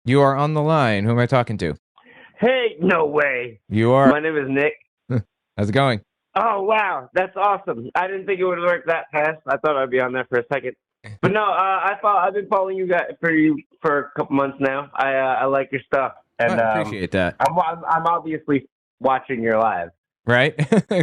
You are on the line. Who am I talking to? Hey, no way. You are. My name is Nick. How's it going? Oh, wow. That's awesome. I didn't think it would work that fast. I thought I'd be on there for a second. But no, I've been following you guys for a couple months now. I like your stuff. And I appreciate that. I'm obviously watching your live. Right?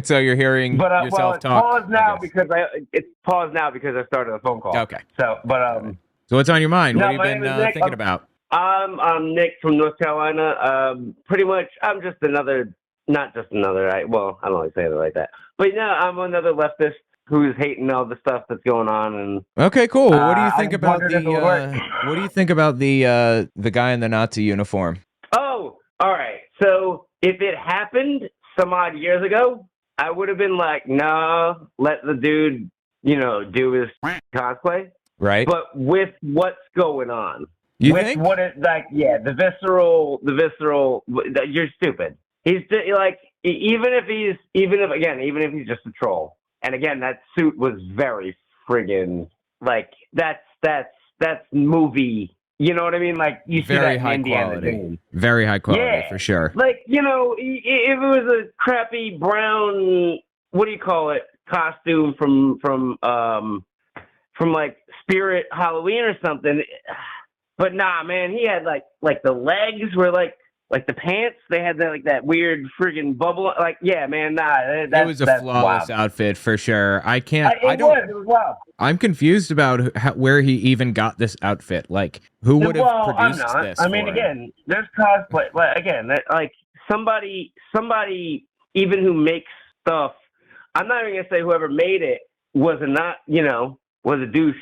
So you're hearing yourself talk. Paused now it's paused now because I started a phone call. Okay. So, So what's on your mind? No, What have you my name been is Nick. thinking about? I'm Nick from North Carolina. Pretty much, I'm just not just another. I don't like saying it like that, but yeah, I'm another leftist who's hating all the stuff that's going on. And Okay, cool. What do you think about wondered if it would work. what do you think about the guy in the Nazi uniform? Oh, all right. So if it happened some odd years ago, I would have been like, nah, let the dude, do his cosplay. Right. But with what's going on, You with think? what it like, yeah, the visceral, you're stupid. He's like, even if he's just a troll. And again, that suit was very friggin' like that's movie. You know what I mean? Like you see Very that high in Indiana quality. Jones. Very high quality, Yeah. for sure. Like, if it was a crappy brown, what do you call it, costume from like Spirit Halloween or something. But nah, man, he had like the legs were like the pants, they had that weird friggin' bubble. Like, yeah, man, nah. It was a flawless outfit for sure. It was wild. I'm confused about where he even got this outfit. Like, who would have produced this? I mean, again, there's cosplay. But again, like somebody even who makes stuff. I'm not even gonna say whoever made it was a douche.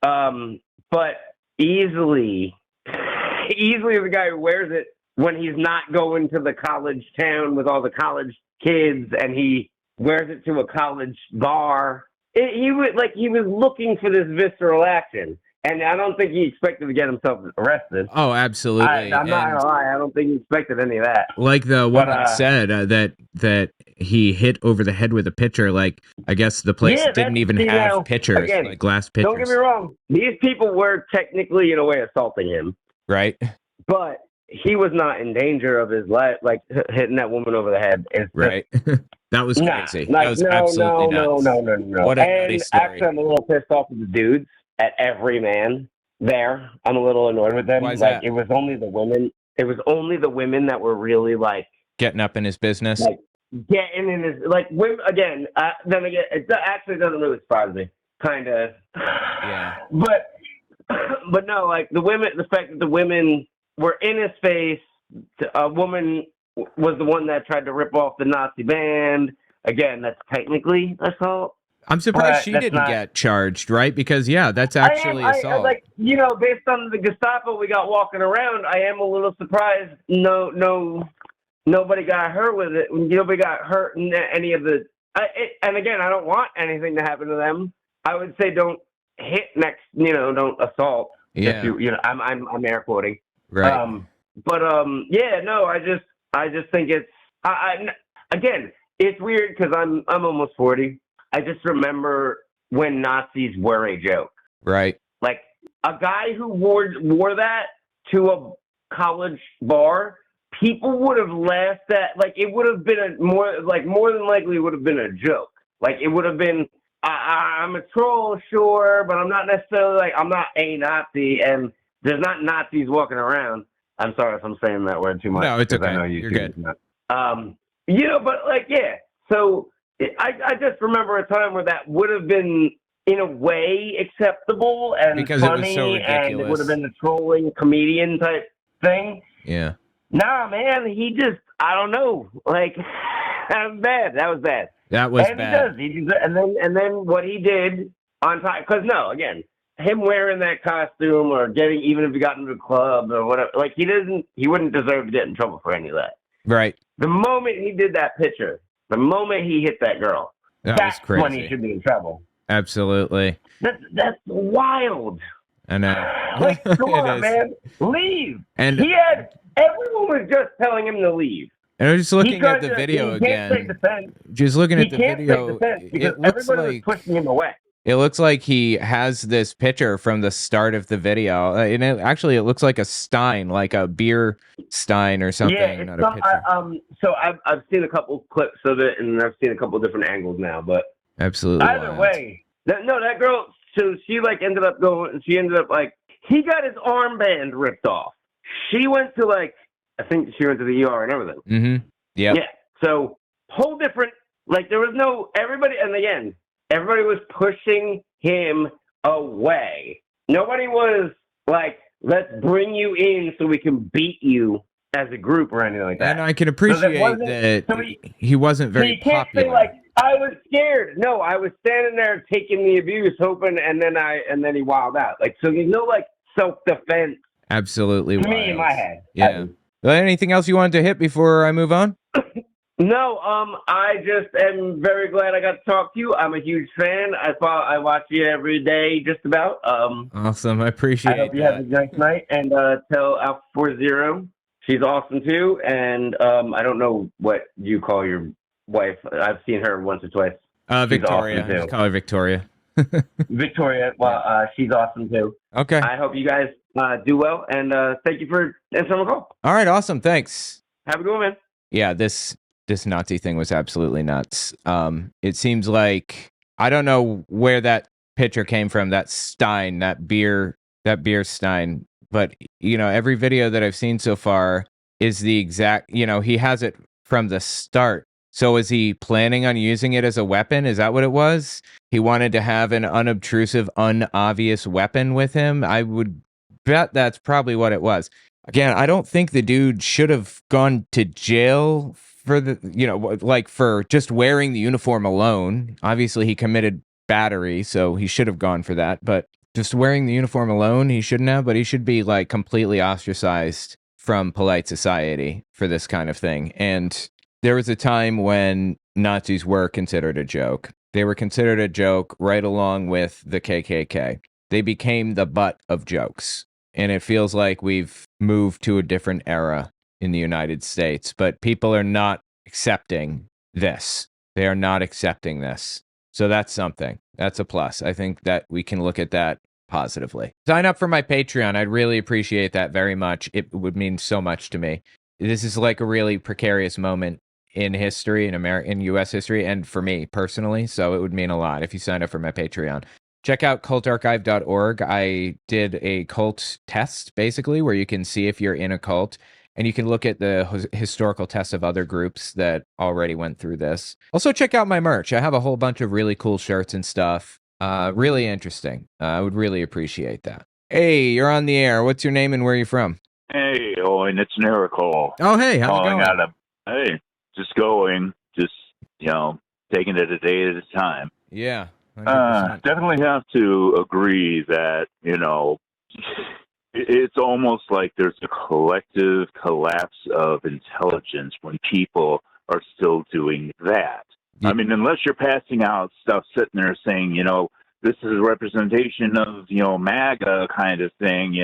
But easily the guy who wears it when he's not going to the college town with all the college kids, and he wears it to a college bar. He was looking for this visceral action, and I don't think he expected to get himself arrested. Oh, absolutely. I'm not gonna lie, I don't think he expected any of that. Like the woman said that he hit over the head with a pitcher. Like, I guess the place didn't even have pitchers, again, like glass pitchers. Don't get me wrong; these people were technically, in a way, assaulting him, right? But he was not in danger of his life, like hitting that woman over the head. Right. That was crazy. That was absolutely nuts. No. What a nutty story. Actually, I'm a little pissed off with the dudes at every man there. I'm a little annoyed with them. Why is that? It was only the women. It was only the women that were really like getting up in his business. Like getting in his women again. Then again, it actually doesn't really surprise me. Kind of. Yeah. But no, like the women. The fact that the women were in his face. A woman was the one that tried to rip off the Nazi band. Again, that's technically assault. I'm surprised she didn't get charged, right? Because that's actually assault. Based on the Gestapo we got walking around, I am a little surprised. Nobody got hurt with it. Nobody got hurt in any of the. And again, I don't want anything to happen to them. I would say don't hit next. Don't assault. Yeah. I'm air quoting. Right. I just think it's. Again, it's weird because I'm almost 40. I just remember when Nazis were a joke. Right. Like a guy who wore that to a college bar, people would have laughed at. Like it would have been more than likely it would have been a joke. Like it would have been. I'm a troll, sure, but I'm not necessarily I'm not a Nazi, and there's not Nazis walking around. I'm sorry if I'm saying that word too much. No, it's okay. I know you're good. But So I just remember a time where that would have been, in a way, acceptable and because funny, it was so ridiculous. And it would have been the trolling comedian type thing. Yeah. Nah, man, he just, I don't know, that was bad. That was bad. That was bad. And then what he did on time, because again, him wearing that costume or even if he got into a club or whatever, he wouldn't deserve to get in trouble for any of that. Right. The moment he did that picture, the moment he hit that girl, that's crazy. when he should be in trouble. Absolutely. That's wild. I know. Come on, man. Leave. And everyone was just telling him to leave. And I was just looking at the video again. Just looking at the video, it looks like was pushing him away. It looks like he has this picture from the start of the video, and it looks like a stein, like a beer stein or something. Yeah, not a picture. So I've seen a couple clips of it, and I've seen a couple different angles now. But absolutely, either way, that girl. So she like ended up going. She ended up like he got his armband ripped off. She went to like I think she went to the ER and everything. Mm-hmm. Yeah. Yeah. So whole different. Like there was no everybody, and again. Everybody was pushing him away. Nobody was like, let's bring you in so we can beat you as a group or anything like that. And I can appreciate that he wasn't very popular. Can't say like, I was scared. No, I was standing there taking the abuse, hoping, and then he wilded out. Like, so there's no like self-defense. Absolutely. To me, in my head. Yeah. Anything else you wanted to hit before I move on? No, I just am very glad I got to talk to you. I'm a huge fan. I watch you every day, just about. Awesome, I appreciate it. I hope you have a nice night, and tell Alpha 40 she's awesome too. And I don't know what you call your wife. I've seen her once or twice. Victoria. Awesome, call her Victoria. Victoria. Well, she's awesome too. Okay. I hope you guys do well, and thank you for answering my call. All right, awesome. Thanks. Have a good one, man. Yeah, this Nazi thing was absolutely nuts. It seems like I don't know where that picture came from, that stein, that beer stein, but every video that I've seen so far is the exact, he has it from the start. So is he planning on using it as a weapon? Is that what it was? He wanted to have an unobtrusive, unobvious weapon with him. I would bet that's probably what it was. Again, I don't think the dude should have gone to jail for for just wearing the uniform alone. Obviously, he committed battery, so he should have gone for that. But just wearing the uniform alone, he shouldn't have. But he should be like completely ostracized from polite society for this kind of thing. And there was a time when Nazis were considered a joke. They were considered a joke right along with the KKK. They became the butt of jokes. And it feels like we've moved to a different era in the United States, but people are not accepting this. They are not accepting this. So that's something. That's a plus. I think that we can look at that positively. Sign up for my Patreon. I'd really appreciate that very much. It would mean so much to me. This is like a really precarious moment in history, in U.S. history, and for me personally. So it would mean a lot if you sign up for my Patreon. Check out cultarchive.org. I did a cult test, basically, where you can see if you're in a cult. And you can look at the historical tests of other groups that already went through this. Also, check out my merch. I have a whole bunch of really cool shirts and stuff. Really interesting. I would really appreciate that. Hey, you're on the air. What's your name and where are you from? Hey, Owen, it's Miracle. Oh, hey, how's it going? Hey, just going. Just, taking it a day at a time. Yeah. Definitely have to agree that, it's almost like there's a collective collapse of intelligence when people are still doing that. Yeah. I mean, unless you're passing out stuff sitting there saying, this is a representation of, MAGA kind of thing,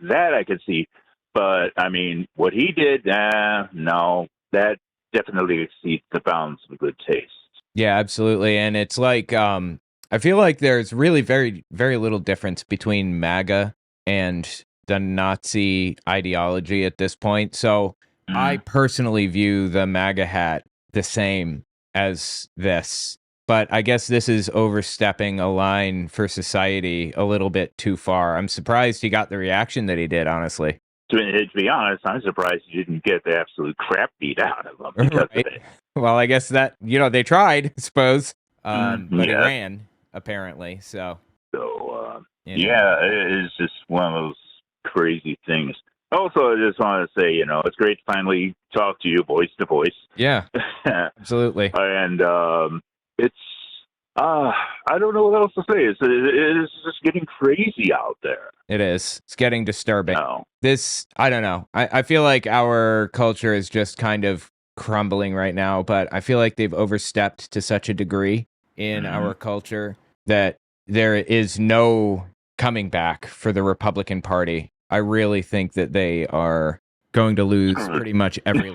that I could see. But, I mean, what he did, no, that definitely exceeds the bounds of good taste. Yeah, absolutely. And it's like, I feel like there's really very, very little difference between MAGA and the Nazi ideology at this point. So I personally view the MAGA hat the same as this. But I guess this is overstepping a line for society a little bit too far. I'm surprised he got the reaction that he did, honestly. To be honest, I'm surprised he didn't get the absolute crap beat out of him because of it. Well, I guess that, they tried, I suppose. But he ran, apparently. So yeah, it's just one of those crazy things. Also, I just want to say, it's great to finally talk to you voice to voice. Yeah, absolutely. And it's, I don't know what else to say. It's just getting crazy out there. It is. It's getting disturbing. No. I don't know. I feel like our culture is just kind of crumbling right now, but I feel like they've overstepped to such a degree in our culture that there is no coming back for the Republican Party. I really think that they are going to lose pretty much every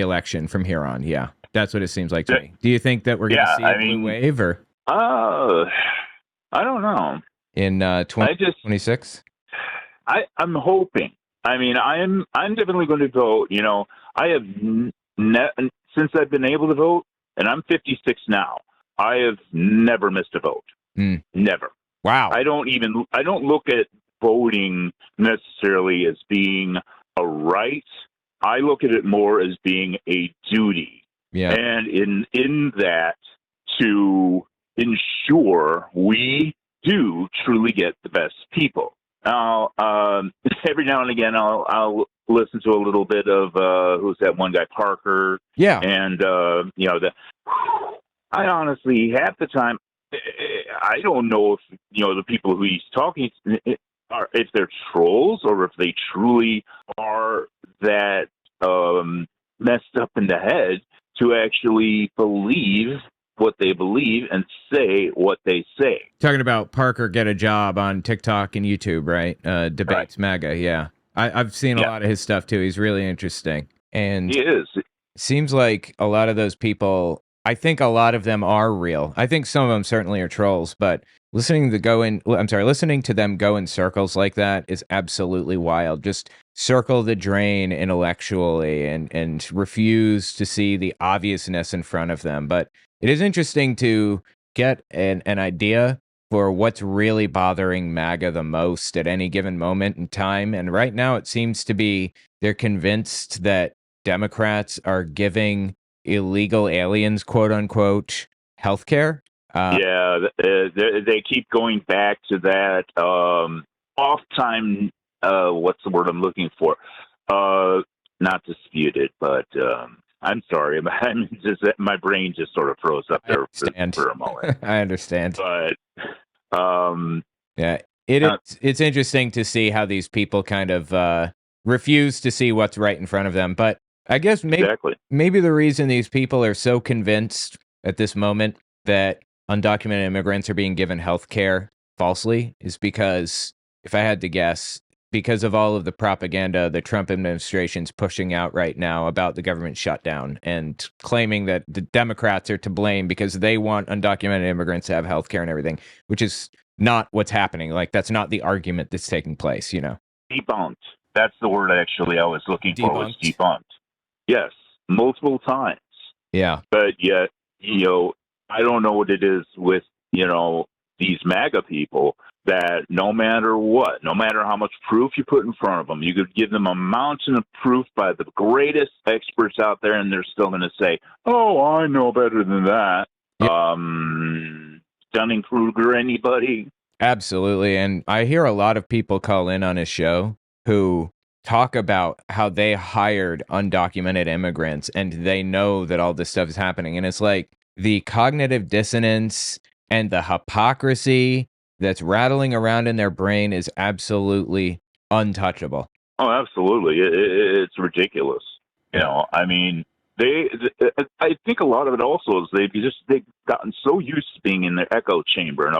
election from here on. Yeah, that's what it seems like to me. Do you think that we're going to see a blue wave? Or I don't know. in I just 2026? I'm hoping. I mean, I'm definitely going to vote. You know, I have since I've been able to vote, and I'm 56 now. I have never missed a vote. Never. Wow. I don't look at voting necessarily as being a right. I look at it more as being a duty. Yeah. And in that, to ensure we do truly get the best people. Now, every now and again, I'll listen to a little bit of who's that one guy, Parker. Yeah. And you know, I honestly half the time I don't know if the people who he's talking are, if they're trolls or if they truly are that messed up in the head to actually believe what they believe and say what they say. Talking about Parker get a job on TikTok and YouTube, right? Debates MAGA, yeah. I've seen a lot of his stuff too. He's really interesting. And he is. Seems like a lot of those people, I think a lot of them are real. I think some of them certainly are trolls, but listening to them go in circles like that is absolutely wild. Just circle the drain intellectually and refuse to see the obviousness in front of them. But it is interesting to get an idea for what's really bothering MAGA the most at any given moment in time. And right now it seems to be they're convinced that Democrats are giving illegal aliens, quote unquote, healthcare. They keep going back to that off time. What's the word I'm looking for? Not disputed, but I'm sorry. My brain just sort of froze up there for a moment. I understand. But it's interesting to see how these people kind of refuse to see what's right in front of them. But I guess maybe the reason these people are so convinced at this moment that undocumented immigrants are being given health care falsely is because, if I had to guess, because of all of the propaganda the Trump administration's pushing out right now about the government shutdown and claiming that the Democrats are to blame because they want undocumented immigrants to have health care and everything, which is not what's happening. Like, that's not the argument that's taking place, Debunked. That's the word actually I was looking for, was debunked. Yes, multiple times. Yeah. But yet, I don't know what it is with, these MAGA people that no matter what, no matter how much proof you put in front of them, you could give them a mountain of proof by the greatest experts out there, and they're still going to say, oh, I know better than that. Yep. Dunning-Kruger, anybody? Absolutely. And I hear a lot of people call in on his show who talk about how they hired undocumented immigrants and they know that all this stuff is happening. And it's like the cognitive dissonance and the hypocrisy that's rattling around in their brain is absolutely untouchable. Oh, absolutely. It's ridiculous. I mean, I think a lot of it also is they've gotten so used to being in their echo chamber, and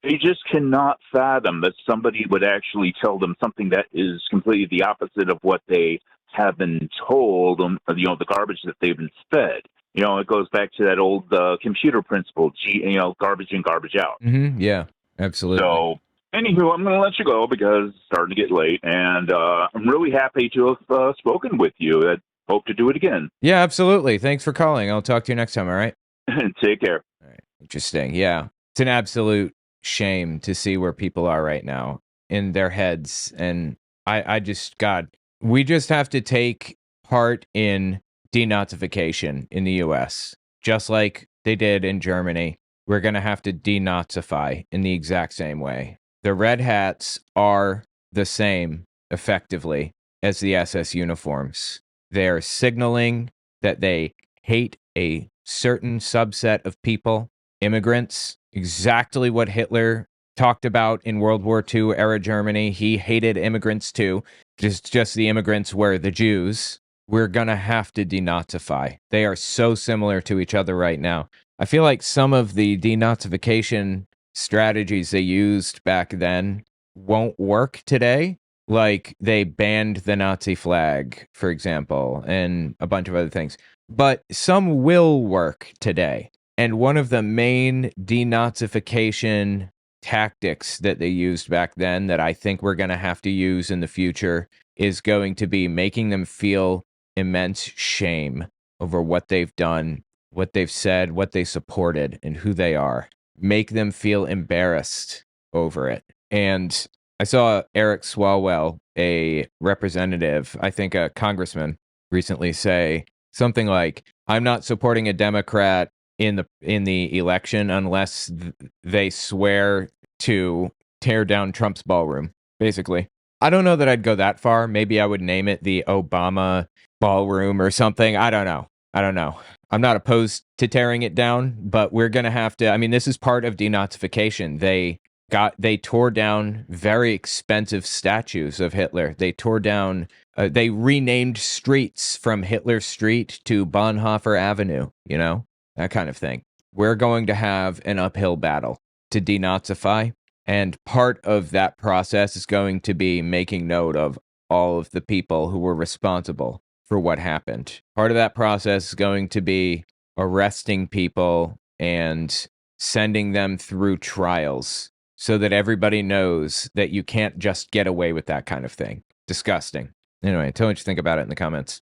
they just cannot fathom that somebody would actually tell them something that is completely the opposite of what they have been told, the garbage that they've been fed. It goes back to that old computer principle, garbage in, garbage out. Mm-hmm. Yeah, absolutely. So, anywho, I'm going to let you go because it's starting to get late, and I'm really happy to have spoken with you. I hope to do it again. Yeah, absolutely. Thanks for calling. I'll talk to you next time, all right? Take care. All right. Interesting. Yeah. It's an absolute shame to see where people are right now in their heads. And we just have to take part in denazification in the US, just like they did in Germany. We're going to have to denazify in the exact same way. The red hats are the same, effectively, as the SS uniforms. They're signaling that they hate a certain subset of people, immigrants, exactly what Hitler talked about in World War II era Germany. He hated immigrants too. Just the immigrants were the Jews. We're going to have to denazify. They are so similar to each other right now. I feel like some of the denazification strategies they used back then won't work today. Like, they banned the Nazi flag, for example, and a bunch of other things. But some will work today. And one of the main denazification tactics that they used back then that I think we're going to have to use in the future is going to be making them feel immense shame over what they've done, what they've said, what they supported, and who they are. Make them feel embarrassed over it. And I saw Eric Swalwell, a representative, I think a congressman, recently say something like, I'm not supporting a Democrat in the election unless they swear to tear down Trump's ballroom, basically. I don't know that I'd go that far. Maybe I would name it the Obama ballroom or something. I don't know. I'm not opposed to tearing it down, but we're going to have to, I mean, this is part of denazification. They tore down very expensive statues of Hitler. They tore down, they renamed streets from Hitler Street to Bonhoeffer Avenue, that kind of thing. We're going to have an uphill battle to denazify. And part of that process is going to be making note of all of the people who were responsible for what happened. Part of that process is going to be arresting people and sending them through trials so that everybody knows that you can't just get away with that kind of thing. Disgusting. Anyway, tell me what you think about it in the comments.